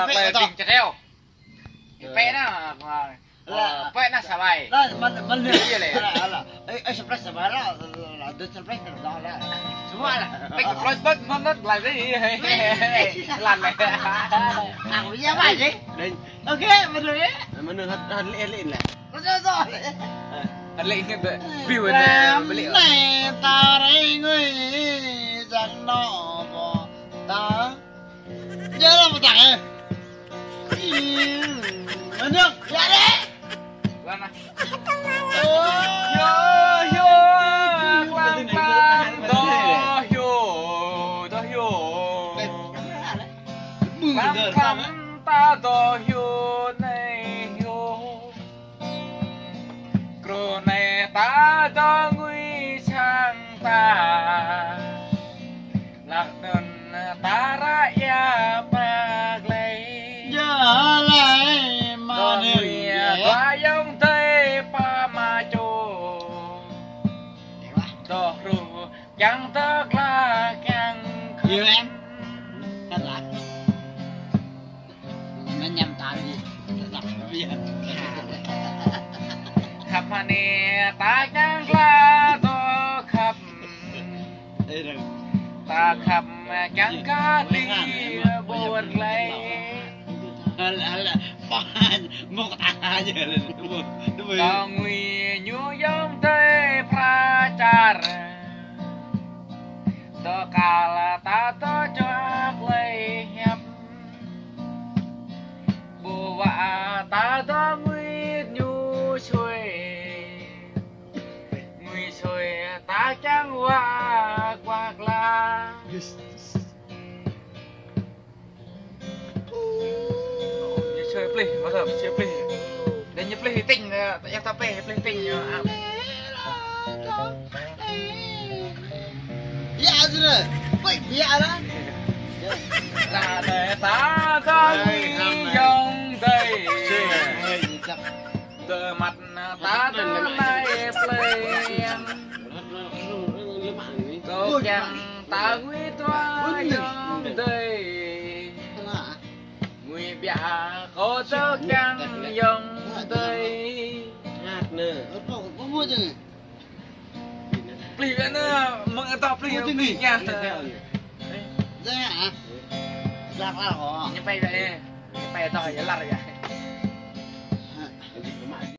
về tình chặt heo vẽ nó vẽ nó xả bài mình lừa là ấy surprise surprise là đưa surprise đó là semua là cái surprise nó là cái gì làm này à bây giờ bài gì ok mình được hành lệ này rồi hành lệ như vậy view này ta đây người rằng nó bỏ ta nhớ là một thằng mình được dạ đấy lên này yo lang lang do lang ta do này cro này ta do nguy sang ta lạc đơn ta ra ya bạc lấy giờ lại mà do nguy qua dòng tây pa ma chô do ru chẳng tức là càng yêu em thật là nó nhầm tao gì đọc bây giờ khắp hà nè ta chẳng là do khắp ta khắp chẳng cá đi buồn lấy là phàn một giờ là đúng do nguy nhu dòng tây pra char do cả là ta to cho lấy hẹp bùa vạ ta to nguy nhu xuôi ta chẳng qua quạt la chơi play bao giờ chơi play để như play tinh em ta play tinh dạ rồi vậy dạ đó là để ta có dòng đây từ mặt ta tới nay play cô chẳng ta quý toa dòng đây nguy bia khó tớ chẳng dòng đây có mua chứ play nữa mừng tao play nha ra hả ra là họ như bay vậy bay tao vậy là vậy